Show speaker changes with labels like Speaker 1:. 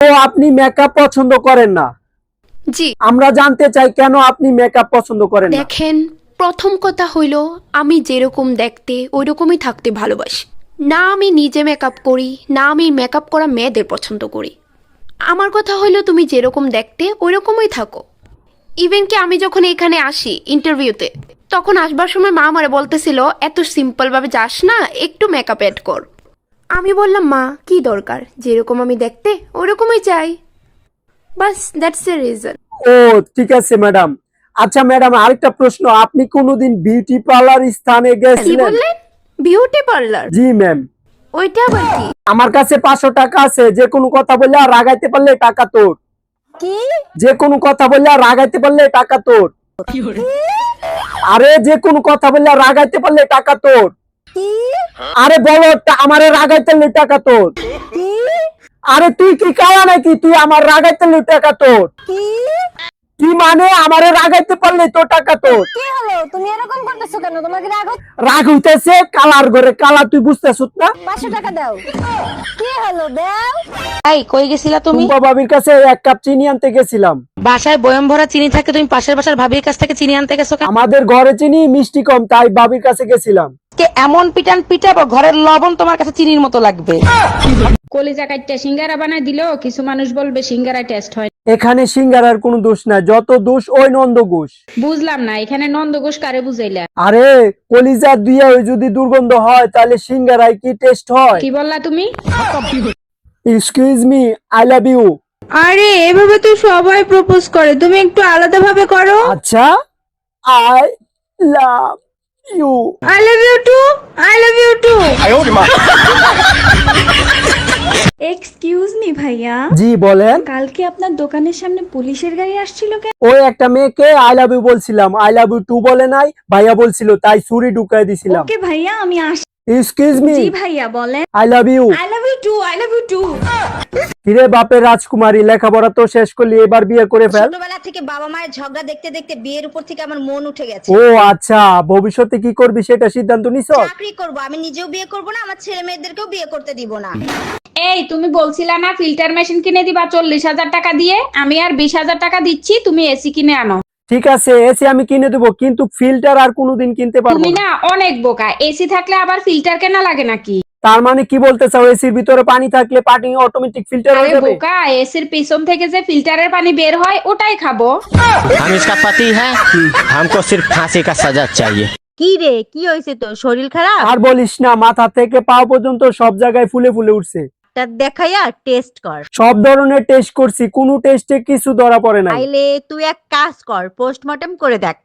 Speaker 1: তো আপনি মেকআপ পছন্দ করেন না?
Speaker 2: জি।
Speaker 1: আমরা জানতে চাই কেন আপনি মেকআপ পছন্দ করেন না?
Speaker 2: দেখেন, প্রথম কথা হইল আমি যেরকম দেখতে ওই রকমই থাকতে ভালোবাসি। না আমি নিজে মেকআপ করি, না আমি মেকআপ করা মেয়েদের পছন্দ করি। আমার কথা হইলো তুমি যেরকম দেখতে ওই রকমই থাকো। ইভেন কি আমি যখন এখানে আসি ইন্টারভিউতে, তখন আসবার সময় মা আমারে বলতেছিল এত সিম্পলভাবে যাস না, একটু মেকআপ অ্যাড কর। আমি বললাম মা কি দরকার, যেরকম আমি দেখতে ওরকমই চাই, বাস দ্যাটস দ্য রিজন।
Speaker 1: ও ঠিক আছে ম্যাডাম। আচ্ছা ম্যাডাম, আরেকটা প্রশ্ন, আপনি কোনোদিন বিউটি পার্লার স্থানে
Speaker 2: কি
Speaker 1: গেছিলেন?
Speaker 2: বললেন? Beauty parlour?
Speaker 1: জি ম্যাম।
Speaker 2: ওইটা আবার কি?
Speaker 1: আমার কাছে 500 টাকা আছে, যে কোনো কথা বললে আর রাগাইতে পারলে টাকা তোর।
Speaker 2: কি?
Speaker 1: যে কোনো কথা বললে আর রাগাইতে পারলে টাকা তোর। আরে যে কোনো কথা বললে আর রাগাইতে পারলে টাকা তোর। আরে বলো, আমারে রাগাইতে পারলে টাকা তোর। আরে তুই কি কালা নাকি? তুই আমার রাগাইতে পারলে টাকা তোর। কি মানে আমারে রাগাইতে পারলে তো টাকা তোর?
Speaker 3: কি হলো? তুমি এরকম করতেছো কেন? তোমাকে
Speaker 1: রাগ হইতেছে কালার ঘরে কালা, তুই বুঝতেছিস না?
Speaker 3: 500 টাকা দাও। কি হলো? দাও।
Speaker 4: এই কই গেছিলা তুমি?
Speaker 1: টুম্পা ভাবির কাছে 1 কাপ চিনি আনতে গেছিলাম।
Speaker 4: বাসায় বয়ম ভরা চিনি থাকে, তুমি পাশের বাসার ভাবির কাছ থেকে চিনি আনতে গেছো কেন?
Speaker 1: আমাদের ঘরে চিনি মিষ্টি কম, তাই ভাবির কাছে গেছিলাম।
Speaker 4: আজকে এমন পিটান পিটাবো ঘরের লবণ তোমার কাছে চিনির মতো লাগবে।
Speaker 5: কলিজা কাটটা সিঙ্গারা বানাই দিলো, কিছু মানুষ বলবে সিঙ্গারা টেস্ট হয়।
Speaker 1: এখানে সিঙ্গারার কোনো দোষ নাই, যত দোষ ওই নন্দ ঘোষ।
Speaker 5: বুঝলাম না, এখানে নন্দ ঘোষ কারে বুঝাইলা?
Speaker 1: আরে কলিজা দিয়ে যদি দুর্গন্ধ হয় তাহলে সিঙ্গারায় কি টেস্ট হয়?
Speaker 5: কি বললা তুমি?
Speaker 1: Excuse me, I love you.
Speaker 6: আরে এভাবে তো সবাই প্রপোজ করে, তুমি একটু আলাদা ভাবে করো।
Speaker 1: আচ্ছা, I love you.
Speaker 6: I love you too, I love you too. Excuse me ভাইয়া,
Speaker 1: জি বলেন।
Speaker 6: কালকে আপনার দোকানের সামনে পুলিশের গাড়ি আসছিল কেন?
Speaker 1: ওই একটা মেয়েকে আই লাভ ইউ বলছিলাম, আই লাভ ইউ টু বলে নাই, ভাইয়া বলছিল তাই ছুরি ঢুকাই দিছিলাম।
Speaker 6: ওকে ভাইয়া আমি আসছি।
Speaker 1: এক্সকিউজ মি,
Speaker 6: জি ভাইয়া বলেন।
Speaker 1: I love you.
Speaker 6: I love you too, I love you too.
Speaker 1: হিরে বাপের রাজকুমারী, লেখাপড়া তো শেষ করলি, এবার বিয়ে করে ফেল।
Speaker 3: ছোটবেলা থেকে বাবা মায়ের ঝগড়া দেখতে দেখতে বিয়ের উপর থেকে আমার মন উঠে গেছে।
Speaker 1: ও আচ্ছা, ভবিষ্যতে কি করবি সেটা সিদ্ধান্ত নিছ?
Speaker 3: চাকরি করব, আমি নিজেও বিয়ে করব না, আমার ছেলে মেয়েদেরকেও বিয়ে করতে দিব না।
Speaker 5: এই তুমি বলছিলা না ফিল্টার মেশিন কিনে দিবা 40,000 টাকা দিয়ে, আমি আর 20,000 টাকা দিচ্ছি, তুমি এসি কিনে আনো।
Speaker 1: ঠিক আছে, এসি আমি কিনে দেবো, কিন্তু ফিল্টার আর কোনোদিন কিনতে পারবো
Speaker 5: তুমি
Speaker 1: না।
Speaker 5: না অনেক বোকা, এসি থাকলে আবার ফিল্টার কেনা লাগে নাকি?
Speaker 1: তার মানে কি বলতে চাও, এসির ভিতরে পানি থাকলে পানি অটোমেটিক ফিল্টার হয়ে
Speaker 5: আরে
Speaker 1: যাবে?
Speaker 5: বোকা, এসির পিছন থেকে যে ফিল্টারের পানি বের হয় ওটাই খাবো।
Speaker 7: हम इसका पति है, हमको सिर्फ फांसी का सजा चाहिए।
Speaker 3: কি রে, কি হয়েছে তোর? শরীর খারাপ?
Speaker 1: আর বলিস না, মাথা থেকে পা পর্যন্ত সব জায়গায় ফুলে ফুলে উঠছে।
Speaker 3: ডাক্তার দেখাইয়া টেস্ট কর।
Speaker 1: সব ধরনের টেস্ট করছি, কোনো টেস্টে কিছু ধরা পড়ে নাই।
Speaker 3: তাইলে তুই এক কাজ কর, পোস্টমর্টম করে দেখ।